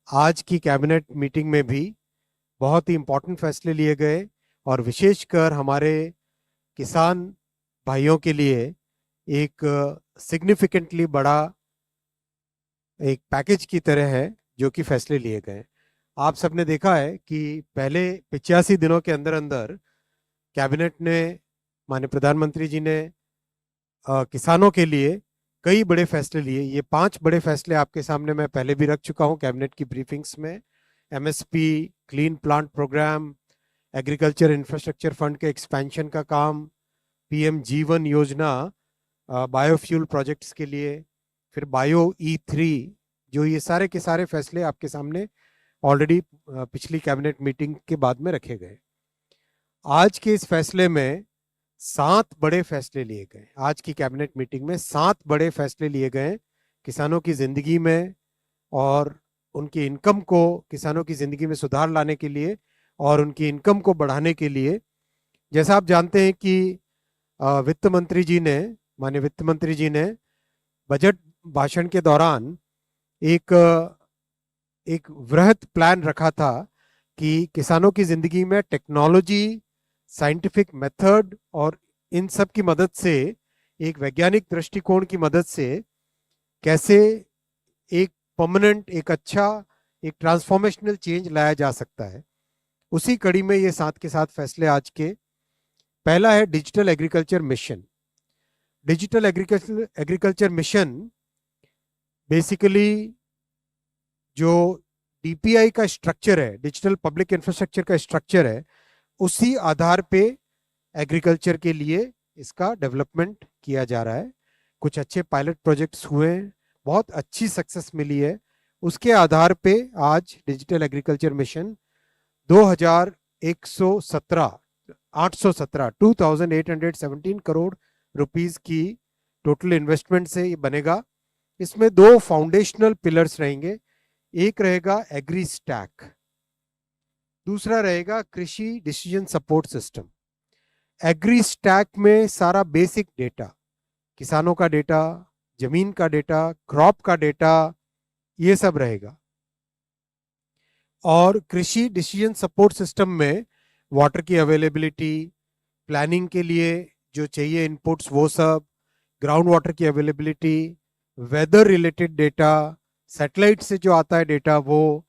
आज की cabinet meeting में भी बहुत ही इम्पोर्टेंट फैसले लिए गए और विशेषकर हमारे किसान भाइयों के लिए एक सिग्निफिकेंटली बड़ा एक पैकेज की तरह है जो कि फैसले लिए गए। आप सबने देखा है कि पहले 85 दिनों के अंदर अंदर कैबिनेट ने, माननीय प्रधानमंत्री जी ने किसानों के लिए कई बड़े फैसले लिए। ये 5 बड़े फैसले आपके सामने मैं पहले भी रख चुका हूं कैबिनेट की ब्रीफिंग्स में। MSP, clean plant program, agriculture infrastructure fund के एक्सपेंशन का काम, पीएम जीवन योजना बायोफ्यूल प्रोजेक्ट्स के लिए, फिर बायो E3, जो ये सारे के सारे फैसले आपके सामने ऑलरेडी पिछली कैबिनेट मीटिंग के बाद में रखे गए। आज के इस फैसले में 7 बड़े फैसले लिए गए। आज की कैबिनेट मीटिंग में 7 बड़े फैसले लिए गए किसानों की जिंदगी में और उनकी इनकम को, किसानों की जिंदगी में सुधार लाने के लिए और उनकी इनकम को बढ़ाने के लिए। जैसा आप जानते हैं कि वित्त मंत्री जी ने, माननीय वित्त मंत्री जी ने बजट भाषण के दौरान एक एक वृहद प्लान रखा था कि किसानों की जिंदगी में टेक्नोलॉजी, साइंटिफिक मेथड और इन सब की मदद से, एक वैज्ञानिक दृष्टिकोण की मदद से कैसे एक परमानेंट, एक अच्छा, एक ट्रांसफॉर्मेशनल चेंज लाया जा सकता है। उसी कड़ी में ये 7 के 7 फैसले आज के। पहला है digital agriculture mission. Digital agriculture mission basically जो डीपीआई का स्ट्रक्चर है, डिजिटल पब्लिक इंफ्रास्ट्रक्चर का स्ट्रक्चर है, उसी आधार पे एग्रीकल्चर के लिए इसका डेवलपमेंट किया जा रहा है। कुछ अच्छे पायलट प्रोजेक्ट्स हुए हैं, बहुत अच्छी सक्सेस मिली है। उसके आधार पे आज digital agriculture mission 2117 817 2817 crore rupees की टोटल इन्वेस्टमेंट से ये बनेगा। इसमें 2 फाउंडेशनल पिलर्स रहेंगे। एक रहेगा एग्री स्टैक, दूसरा रहेगा कृषि decision support system. Agri stack में सारा बेसिक डेटा, किसानों का डेटा, जमीन का डेटा, क्रॉप का डेटा, ये सब रहेगा। और कृषि डिसीजन सपोर्ट सिस्टम में वाटर की अवेलेबिलिटी, प्लानिंग के लिए जो चाहिए इनपुट्स वो सब, ग्राउंड वाटर की availability, weather related data, satellite से जो आता है डेटा वो,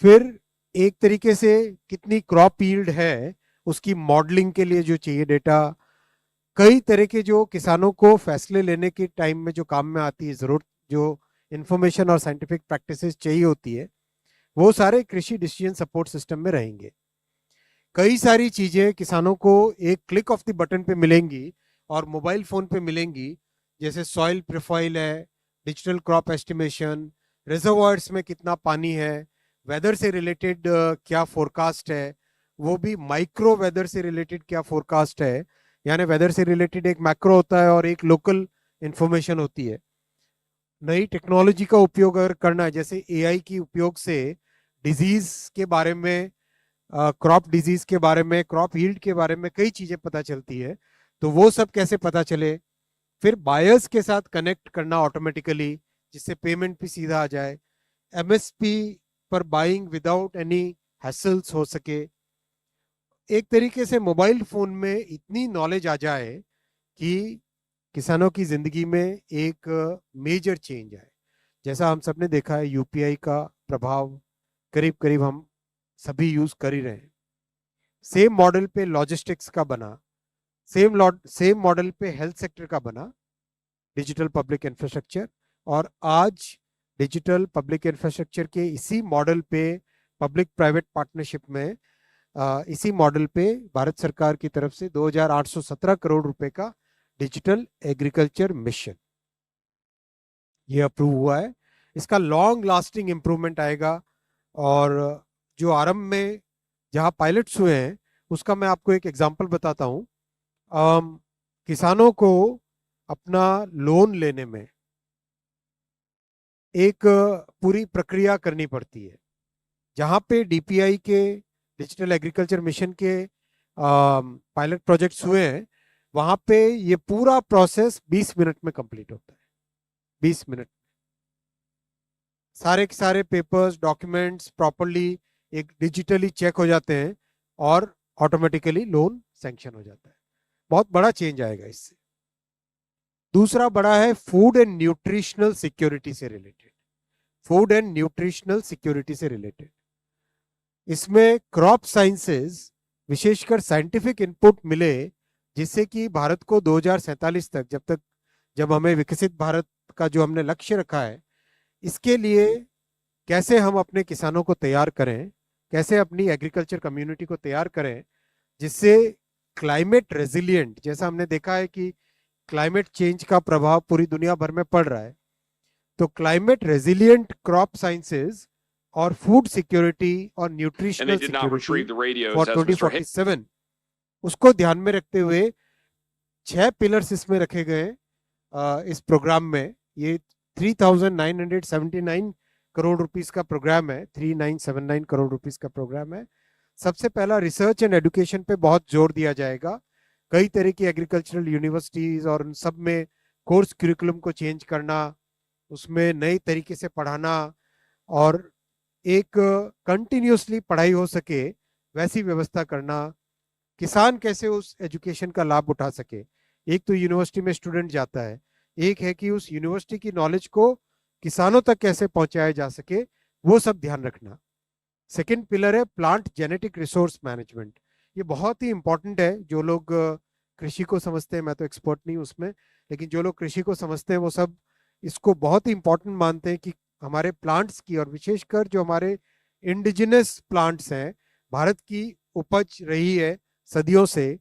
फिर एक तरीके से कितनी क्रॉप यील्ड है उसकी मॉडलिंग के लिए जो चाहिए डेटा, कई तरह के जो किसानों को फैसले लेने के टाइम में जो काम में आती है जरूरत, जो इंफॉर्मेशन और साइंटिफिक प्रैक्टिसेस चाहिए होती है, वो सारे कृषि डिसीजन सपोर्ट सिस्टम में रहेंगे। कई सारी चीजें किसानों को एक क्लिक ऑफ द बटन पे मिलेंगी और मोबाइल फोन पे मिलेंगी, जैसे सॉइल प्रोफाइल है, डिजिटल क्रॉप एस्टिमेशन, रिजर्वायर्स में कितना पानी है, वेदर से रिलेटेड क्या फोरकास्ट है, वो भी माइक्रो वेदर से रिलेटेड क्या फोरकास्ट है। यानी वेदर से रिलेटेड एक मैक्रो होता है और एक लोकल इंफॉर्मेशन होती है। नई टेक्नोलॉजी का उपयोग अगर करना है, जैसे एआई की उपयोग से डिजीज के बारे में, क्रॉप डिजीज के बारे में, क्रॉप यील्ड के बारे में कई चीजें पता चलती है, तो वो सब कैसे पता चले। फिर बायर्स के साथ कनेक्ट करना ऑटोमेटिकली, जिससे पेमेंट भी सीधा आ जाए। एमएसपी पर बाइंग विदाउट एनी हैसल्स हो सके। एक तरीके से मोबाइल फोन में इतनी नॉलेज आ जाए कि किसानों की जिंदगी में एक मेजर चेंज आए। जैसा हम सब ने देखा है, यूपीआई का प्रभाव करीब करीब हम सभी यूज कर ही रहे हैं। सेम मॉडल पे लॉजिस्टिक्स का बना, सेम मॉडल पे हेल्थ सेक्टर का बना डिजिटल पब्लिक इंफ्रास्ट्रक्चर। और आज डिजिटल पब्लिक इंफ्रास्ट्रक्चर के इसी मॉडल पे, पब्लिक प्राइवेट पार्टनरशिप में, इसी मॉडल पे भारत सरकार की तरफ से 2817 करोड़ रुपए का डिजिटल एग्रीकल्चर मिशन ये अप्रूव हुआ है। इसका लॉन्ग लास्टिंग इंप्रूवमेंट आएगा। और जो आरंभ में जहां पायलट्स हुए हैं उसका मैं आपको एक एग्जांपल बताता हूं। किसानों को अपना लोन लेने में एक पूरी प्रक्रिया करनी पड़ती है। जहां पे डीपीआई के, डिजिटल एग्रीकल्चर मिशन के पायलट प्रोजेक्ट्स हुए हैं, वहां पे ये पूरा प्रोसेस 20 मिनट में कंप्लीट होता है। 20 मिनट। सारे के सारे पेपर्स डॉक्यूमेंट्स प्रॉपरली एक डिजिटली चेक हो जाते हैं और ऑटोमेटिकली लोन सैंक्शन हो जाता है। बहुत बड़ा चेंज आएगा इससे। दूसरा बड़ा है फूड एंड न्यूट्रिशनल सिक्योरिटी से related. Food and nutritional security से रिलेटेड इसमें क्रॉप साइंसेस विशेषकर साइंटिफिक इनपुट मिले, जिससे कि भारत को 2047 तक जब हमें विकसित भारत का जो हमने लक्ष्य रखा है, इसके लिए कैसे हम अपने किसानों को तैयार करें, कैसे अपनी एग्रीकल्चर कम्युनिटी को तैयार करें, जिससे क्लाइमेट रेजिलिएंट, जैसा हमने देखा है कि क्लाइमेट चेंज का प्रभाव पूरी दुनिया भर में पड़ रहा है, तो क्लाइमेट रेजिलिएंट क्रॉप साइंसेज और फूड सिक्योरिटी और न्यूट्रिशनल सिक्योरिटी फॉर 2047 उसको ध्यान में रखते हुए 6 पिलर्स इसमें रखे गए इस प्रोग्राम में। ये 3,979 करोड़ रुपीस का प्रोग्राम है, 3,979 करोड़ रुपीस का प्रोग्राम है। सबसे पहला रिसर्च एंड एजुकेशन पे बहुत जोर दिया जाएगा। कई तरह की एग्रीकल्चरल यूनिवर्सिटीज और उन सब में कोर्स करिकुलम को चेंज करना, उसमें नए तरीके से पढ़ाना और एक कंटिन्यूसली पढ़ाई हो सके वैसी व्यवस्था करना, किसान कैसे उस एजुकेशन का लाभ उठा सके। एक तो यूनिवर्सिटी में स्टूडेंट जाता है, एक है कि उस यूनिवर्सिटी की नॉलेज को किसानों तक कैसे पहुंचाया जा सके, वो सब ध्यान रखना। सेकंड पिलर है प्लांट जेनेटिक रिसोर्स मैनेजमेंट। ये बहुत ही इंपॉर्टेंट है। जो लोग कृषि को समझते हैं, मैं तो एक्सपर्ट नहीं हूं उसमें, लेकिन जो लोग कृषि को समझते हैं वो सब इसको बहुत ही इंपॉर्टेंट मानते हैं कि हमारे प्लांट्स की, और विशेषकर जो हमारे इंडिजिनस प्लांट्स हैं, भारत की उपज रही है सदियों से,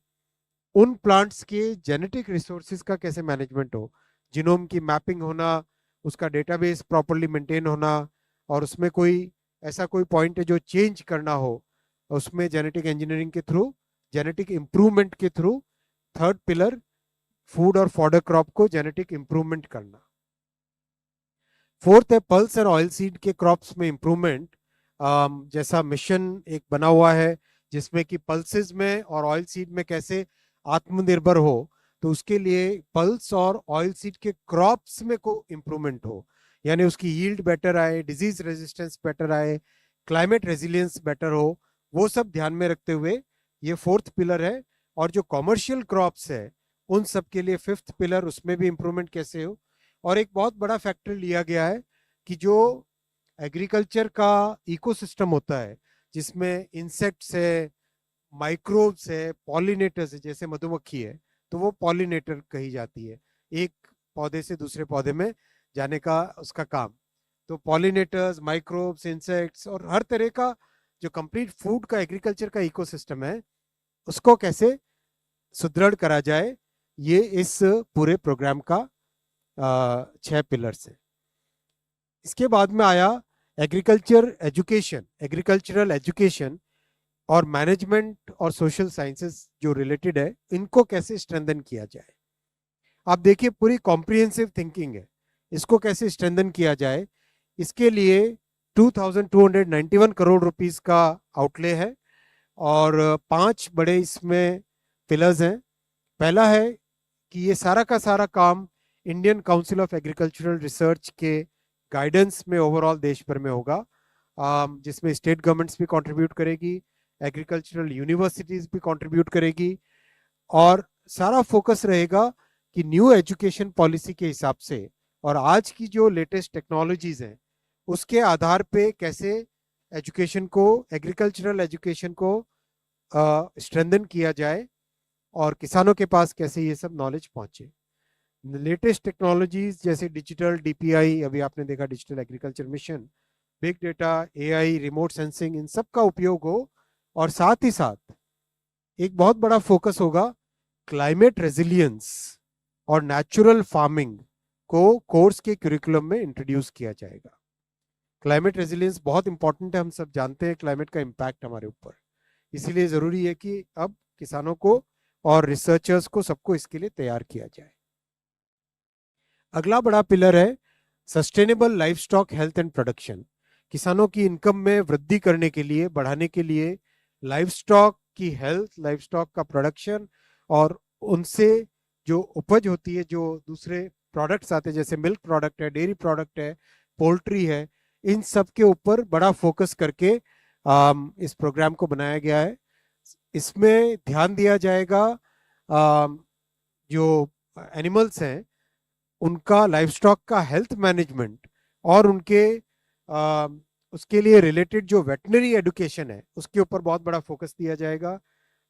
उन प्लांट्स के जेनेटिक रिसोर्सेज का कैसे मैनेजमेंट हो, जीनोम की मैपिंग होना, उसका डेटाबेस प्रॉपरली मेंटेन होना, और उसमें कोई ऐसा कोई पॉइंट है जो चेंज करना हो, उसमें जेनेटिक इंजीनियरिंग के थ्रू, जेनेटिक इंप्रूवमेंट के थ्रू। थर्ड पिलर फूड और फॉडर क्रॉप को जेनेटिक इंप्रूवमेंट करना। फोर्थ है पल्स एंड ऑयल सीड के क्रॉप्स में इंप्रूवमेंट। जैसा मिशन एक बना हुआ है जिसमें कि पल्सेस में और ऑयल सीड में कैसे आत्मनिर्भर हो, तो उसके लिए पल्स और ऑयल सीड के क्रॉप्स में को इंप्रूवमेंट हो, यानी उसकी यील्ड बेटर आए, डिजीज रेजिस्टेंस बेटर आए, क्लाइमेट रेजिलियंस बेटर हो, वो सब ध्यान में रखते हुए ये फोर्थ पिलर है। और जो कॉमर्शियल क्रॉप्स है उन सब के लिए फिफ्थ पिलर, उसमें भी इंप्रूवमेंट कैसे हो। और एक बहुत बड़ा फैक्टर लिया गया है कि जो एग्रीकल्चर का इकोसिस्टम होता है, जिसमें इंसेक्ट्स है, माइक्रोब्स है, पॉलिनेटर्स है, जैसे मधुमक्खी है तो वो पॉलिनेटर कही जाती है, एक पौधे से दूसरे पौधे में जाने का उसका काम। तो पॉलिनेटर्स, माइक्रोब्स, इंसेक्ट्स और हर तरह का जो कंप्लीट फूड का एग्रीकल्चर का इकोसिस्टम है, उसको कैसे सुदृढ़ करा जाए, ये इस पूरे प्रोग्राम का 6 पिलर्स है। इसके बाद में आया एग्रीकल्चर एजुकेशन, एग्रीकल्चरल एजुकेशन और मैनेजमेंट और सोशल साइंसेस जो रिलेटेड है, इनको कैसे स्ट्रेंथन किया जाए। आप देखिए पूरी कॉम्प्रिहेंसिव थिंकिंग है, इसको कैसे स्ट्रेंथन किया जाए। इसके लिए 2,291 करोड़ रुपीस का आउटले है और 5 बड़े इसमें पिलर्स हैं। पहला है कि ये सारा का सारा काम Indian council of agricultural research के गाइडेंस में ओवरऑल देश भर में होगा, जिसमें स्टेट गवर्नमेंट्स भी कंट्रीब्यूट करेगी, एग्रीकल्चरल यूनिवर्सिटीज भी कंट्रीब्यूट करेगी, और सारा फोकस रहेगा कि न्यू एजुकेशन पॉलिसी के हिसाब से और आज की जो लेटेस्ट टेक्नोलॉजीज हैं उसके आधार पे कैसे एजुकेशन को, एग्रीकल्चरल एजुकेशन को स्ट्रेंथन किया जाए और किसानों के पास कैसे ये सब नॉलेज पहुंचे। लेटेस्ट टेक्नोलॉजीज जैसे डिजिटल डीपीआई, अभी आपने देखा digital agriculture mission, big data, AI, remote sensing, इन सब का उपयोग हो। और साथ ही साथ एक बहुत बड़ा फोकस होगा क्लाइमेट रेजिलियंस और नेचुरल फार्मिंग को कोर्स के करिकुलम में इंट्रोड्यूस किया जाएगा। क्लाइमेट रेजिलियंस बहुत इंपॉर्टेंट है, हम सब जानते हैं क्लाइमेट का इम्पैक्ट हमारे ऊपर, इसीलिए जरूरी है कि अब किसानों को और रिसर्चर्स को सबको इसके लिए तैयार किया जाए। अगला बड़ा पिलर है sustainable life stock health and production. किसानों की इनकम में वृद्धि करने के लिए, बढ़ाने के लिए लाइफ स्टॉक की हेल्थ, लाइफ स्टॉक का प्रोडक्शन और उनसे जो उपज होती है, जो दूसरे प्रोडक्ट्स आते हैं जैसे मिल्क प्रोडक्ट है, डेयरी प्रोडक्ट है, पोल्ट्री है, इन सब के ऊपर बड़ा फोकस करके इस प्रोग्राम को बनाया गया है। इसमें ध्यान दिया जाएगा जो एनिमल्स हैं उनका, लाइफ स्टॉक का हेल्थ मैनेजमेंट, और उनके उसके लिए रिलेटेड जो वेटनरी एडुकेशन है उसके ऊपर बहुत बड़ा फोकस दिया जाएगा।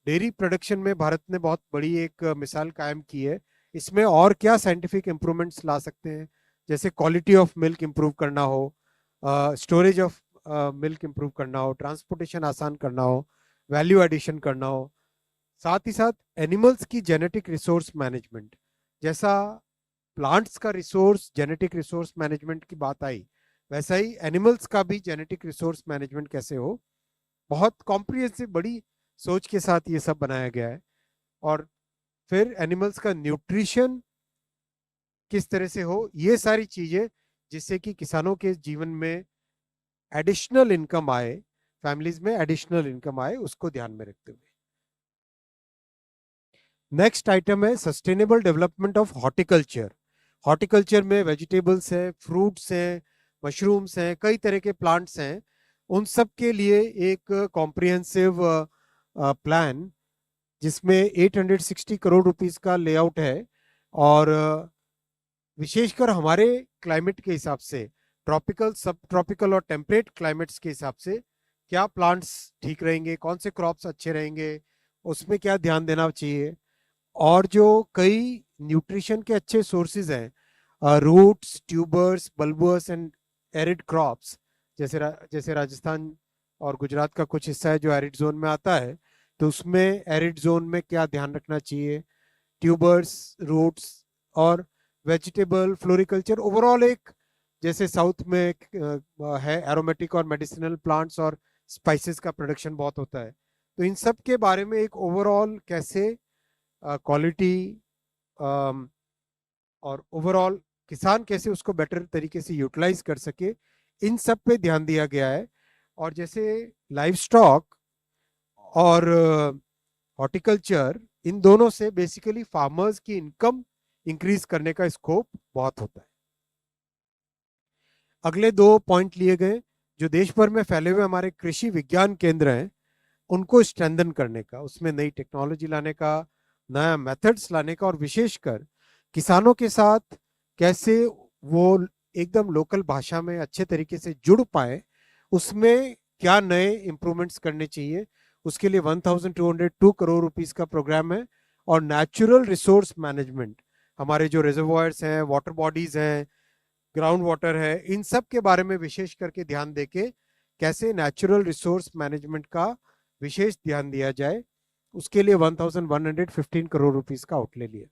डेयरी प्रोडक्शन में भारत ने बहुत बड़ी एक मिसाल कायम की है। इसमें और क्या साइंटिफिक इंप्रूवमेंट्स ला सकते हैं, जैसे क्वालिटी ऑफ मिल्क इंप्रूव करना हो, स्टोरेज ऑफ मिल्क इंप्रूव करना हो, ट्रांसपोर्टेशन आसान करना हो, वैल्यू एडिशन करना हो, साथ ही साथ एनिमल्स की जेनेटिक रिसोर्स मैनेजमेंट। जैसा प्लांट्स का रिसोर्स जेनेटिक रिसोर्स मैनेजमेंट की बात आई, वैसा ही एनिमल्स का भी जेनेटिक रिसोर्स मैनेजमेंट कैसे हो। बहुत कॉम्प्रिहेंसिव बड़ी सोच के साथ ये सब बनाया गया है। और फिर एनिमल्स का न्यूट्रिशन किस तरह से हो, ये सारी चीजें, जिससे कि किसानों के जीवन में एडिशनल इनकम आए, फैमिलीज में एडिशनल इनकम आए, उसको ध्यान में रखते हुए। नेक्स्ट आइटम है sustainable development of horticulture. Horticulture में वेजिटेबल्स हैं, फ्रूट्स हैं, मशरूम्स हैं, कई तरह के प्लांट्स हैं, उन सब के लिए एक कॉम्प्रिहेंसिव प्लान जिसमें 860 करोड़ रुपीस का लेआउट है। और विशेषकर हमारे क्लाइमेट के हिसाब से, ट्रॉपिकल, सब ट्रॉपिकल और टेम्परेट क्लाइमेट्स के हिसाब से क्या प्लांट्स ठीक रहेंगे, कौन से क्रॉप्स अच्छे रहेंगे, उसमें क्या ध्यान देना चाहिए। और जो कई न्यूट्रिशन के अच्छे सोर्सेज हैं, roots, tubers, bulbs and arid crops, जैसे राजस्थान और गुजरात का कुछ हिस्सा है जो एरिड जोन में आता है, तो उसमें एरिड जोन में क्या ध्यान रखना चाहिए, ट्यूबर्स, रूट्स और वेजिटेबल, फ्लोरिकल्चर, ओवरऑल एक, जैसे साउथ में है एरोमेटिक और मेडिसिनल प्लांट्स और स्पाइसेस का प्रोडक्शन बहुत होता है, तो इन सब के बारे में एक ओवरऑल कैसे क्वालिटी और ओवरऑल किसान कैसे उसको बेटर तरीके से यूटिलाइज कर सके, इन सब पे ध्यान दिया गया है। और जैसे लाइफ स्टॉक और हॉर्टिकल्चर, इन दोनों से बेसिकली फार्मर्स की इनकम इंक्रीज करने का स्कोप बहुत होता है। अगले दो पॉइंट लिए गए, जो देश भर में फैले हुए हमारे कृषि विज्ञान केंद्र हैं उनको स्ट्रेंथन करने का, उसमें नई टेक्नोलॉजी लाने का, नया मेथड्स लाने का, और विशेषकर किसानों के साथ कैसे वो एकदम लोकल भाषा में अच्छे तरीके से जुड़ पाए, उसमें क्या नए इंप्रूवमेंट्स करने चाहिए, उसके लिए 1202 करोड़ रुपीस का प्रोग्राम है। और नेचुरल रिसोर्स मैनेजमेंट, हमारे जो रिजर्वॉयर्स हैं, वाटर बॉडीज हैं, ग्राउंड वाटर है, इन सब के बारे में विशेष करके ध्यान देके कैसे नेचुरल रिसोर्स मैनेजमेंट का विशेष ध्यान दिया जाए, उसके लिए 1115 करोड़ रुपीस का आउटले लिया।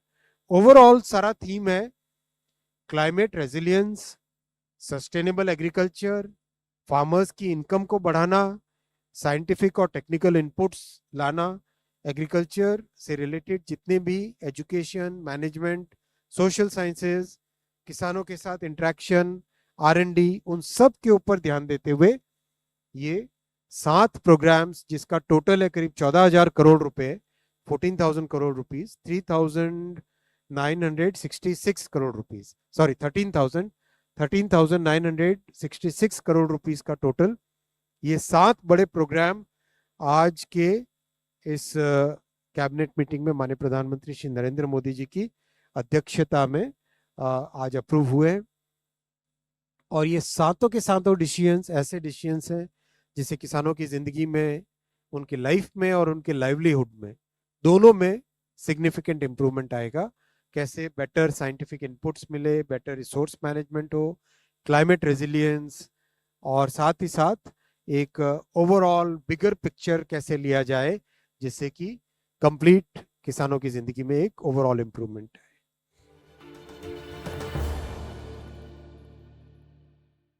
ओवरऑल सारा थीम है climate resilience, sustainable agriculture, farmers की इनकम को बढ़ाना, साइंटिफिक और टेक्निकल इनपुट्स लाना, एग्रीकल्चर से रिलेटेड जितने भी एजुकेशन, मैनेजमेंट, सोशल साइंसेज, किसानों के साथ इंटरेक्शन, R&D, उन सब के ऊपर ध्यान देते हुए ये 7 प्रोग्राम्स, जिसका टोटल है करीब 14,000 करोड़ रुपए, 14,000 crore rupees, 3,966 crore rupees, sorry 13,966 crore rupees का टोटल। ये 7 बड़े प्रोग्राम आज के इस कैबिनेट मीटिंग में माननीय प्रधानमंत्री श्री नरेंद्र मोदी जी की अध्यक्षता में आज अप्रूव हुए। और ये सातों के सातों डिसीजंस ऐसे डिसीजंस हैं जिससे किसानों की जिंदगी में, उनकी लाइफ में और उनके लाइवलीहुड में, दोनों में सिग्निफिकेंट इंप्रूवमेंट आएगा। कैसे बेटर साइंटिफिक इनपुट्स मिले, बेटर रिसोर्स मैनेजमेंट हो, क्लाइमेट रेजिलियंस, और साथ ही साथ एक ओवरऑल बिगर पिक्चर कैसे लिया जाए जिससे कि कंप्लीट किसानों की जिंदगी में एक ओवरऑल इंप्रूवमेंट है।